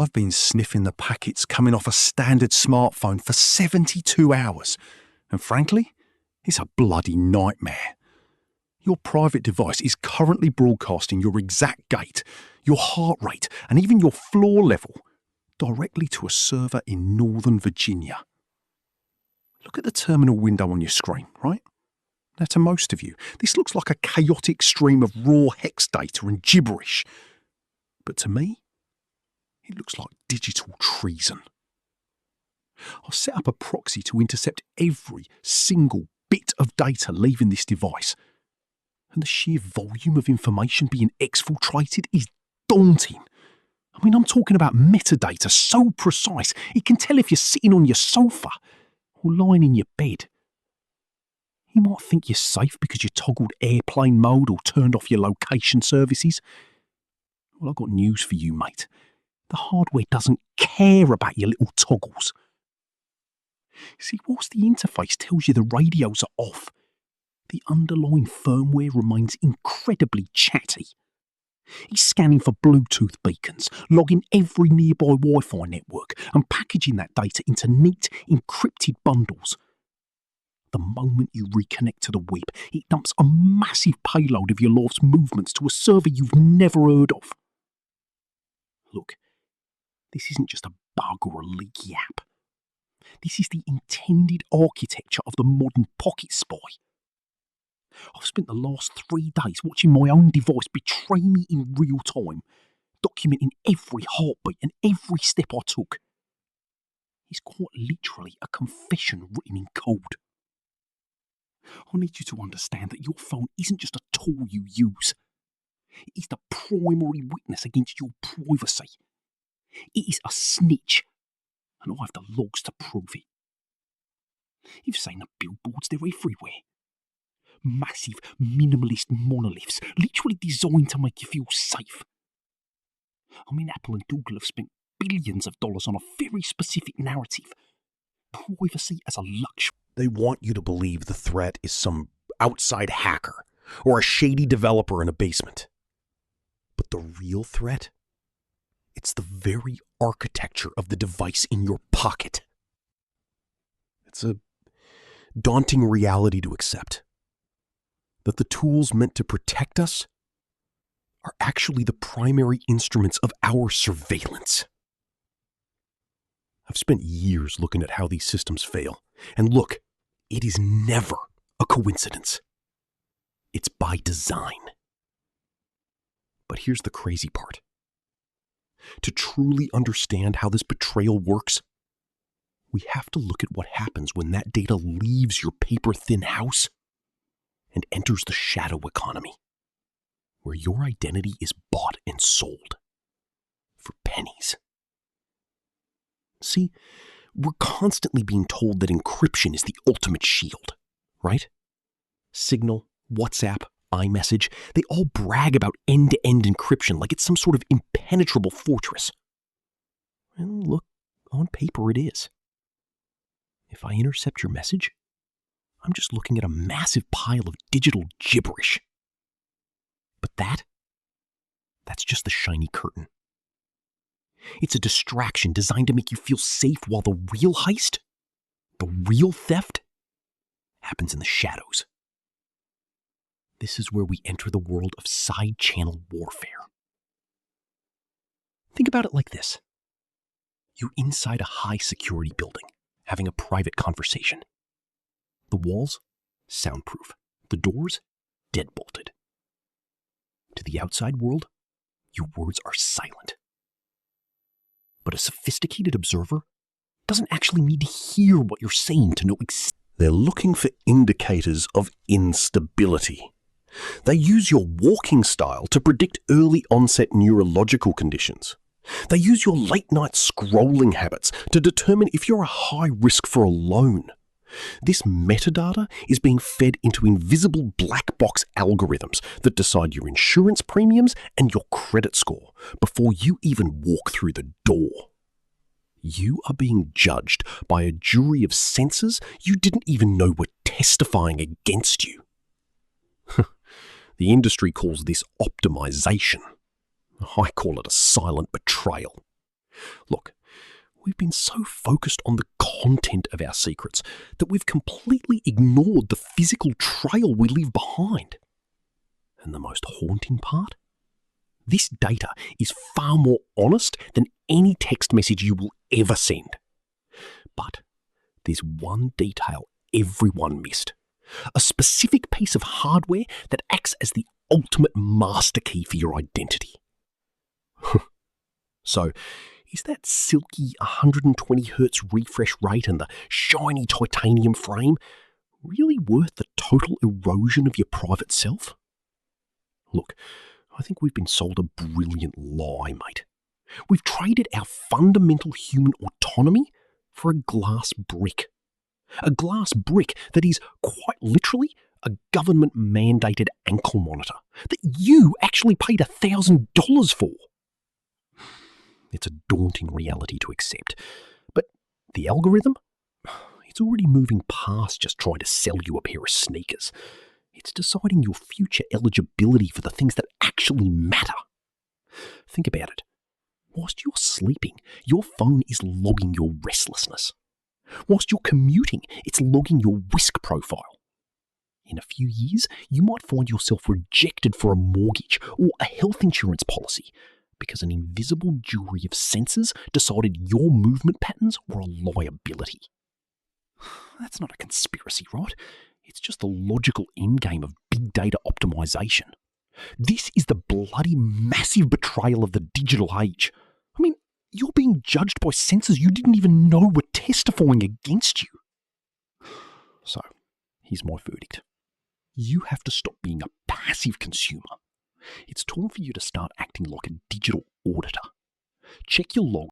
I've been sniffing the packets coming off a standard smartphone for 72 hours. And frankly, it's a bloody nightmare. Your private device is currently broadcasting your exact gait, your heart rate, and even your floor level directly to a server in Northern Virginia. Look at the terminal window on your screen, right? Now, to most of you, this looks like a chaotic stream of raw hex data and gibberish. But to me, it looks like digital treason. I've set up a proxy to intercept every single bit of data leaving this device. And the sheer volume of information being exfiltrated is daunting. I mean, I'm talking about metadata so precise, it can tell if you're sitting on your sofa or lying in your bed. You might think you're safe because you toggled airplane mode or turned off your location services. Well, I've got news for you, mate. The hardware doesn't care about your little toggles. See, whilst the interface tells you the radios are off, the underlying firmware remains incredibly chatty. It's scanning for Bluetooth beacons, logging every nearby Wi-Fi network, and packaging that data into neat, encrypted bundles. The moment you reconnect to the web, it dumps a massive payload of your life's movements to a server you've never heard of. Look, this isn't just a bug or a leaky app. This is the intended architecture of the modern pocket spy. I've spent the last 3 days watching my own device betray me in real time, documenting every heartbeat and every step I took. It's quite literally a confession written in code. I need you to understand that your phone isn't just a tool you use. It is the primary witness against your privacy. It is a snitch, and I have the logs to prove it. You've seen the billboards, they're everywhere. Massive, minimalist monoliths, literally designed to make you feel safe. I mean, Apple and Google have spent billions of dollars on a very specific narrative. Privacy as a luxury. They want you to believe the threat is some outside hacker or a shady developer in a basement. But the real threat? It's the very architecture of the device in your pocket. It's a daunting reality to accept. That the tools meant to protect us are actually the primary instruments of our surveillance. I've spent years looking at how these systems fail. And look, it is never a coincidence. It's by design. But here's the crazy part. To truly understand how this betrayal works, we have to look at what happens when that data leaves your paper-thin house and enters the shadow economy, where your identity is bought and sold for pennies. See, we're constantly being told that encryption is the ultimate shield, right? Signal, WhatsApp, iMessage, they all brag about end-to-end encryption like it's some sort of impenetrable fortress. Well, look, on paper it is. If I intercept your message, I'm just looking at a massive pile of digital gibberish. But that's just the shiny curtain. It's a distraction designed to make you feel safe while the real heist, the real theft, happens in the shadows. This is where we enter the world of side-channel warfare. Think about it like this. You're inside a high-security building, having a private conversation. The walls, soundproof. The doors, deadbolted. To the outside world, your words are silent. But a sophisticated observer doesn't actually need to hear what you're saying to know exactly. They're looking for indicators of instability. They use your walking style to predict early onset neurological conditions. They use your late-night scrolling habits to determine if you're a high risk for a loan. This metadata is being fed into invisible black box algorithms that decide your insurance premiums and your credit score before you even walk through the door. You are being judged by a jury of censors you didn't even know were testifying against you. The industry calls this optimization. I call it a silent betrayal. Look, we've been so focused on the content of our secrets that we've completely ignored the physical trail we leave behind. And the most haunting part? This data is far more honest than any text message you will ever send. But there's one detail everyone missed. A specific piece of hardware that acts as the ultimate master key for your identity. So, is that silky 120Hz refresh rate and the shiny titanium frame really worth the total erosion of your private self? Look, I think we've been sold a brilliant lie, mate. We've traded our fundamental human autonomy for a glass brick. A glass brick that is quite literally a government-mandated ankle monitor that you actually paid $1,000 for. It's a daunting reality to accept, but the algorithm, it's already moving past just trying to sell you a pair of sneakers. It's deciding your future eligibility for the things that actually matter. Think about it. Whilst you're sleeping, your phone is logging your restlessness. Whilst you're commuting, it's logging your risk profile. In a few years, you might find yourself rejected for a mortgage or a health insurance policy because an invisible jury of sensors decided your movement patterns were a liability. That's not a conspiracy, right? It's just the logical endgame of big data optimization. This is the bloody massive betrayal of the digital age. I mean, you're being judged by sensors you didn't even know were testifying against you. So, here's my verdict. You have to stop being a passive consumer. It's time for you to start acting like a digital auditor. Check your logs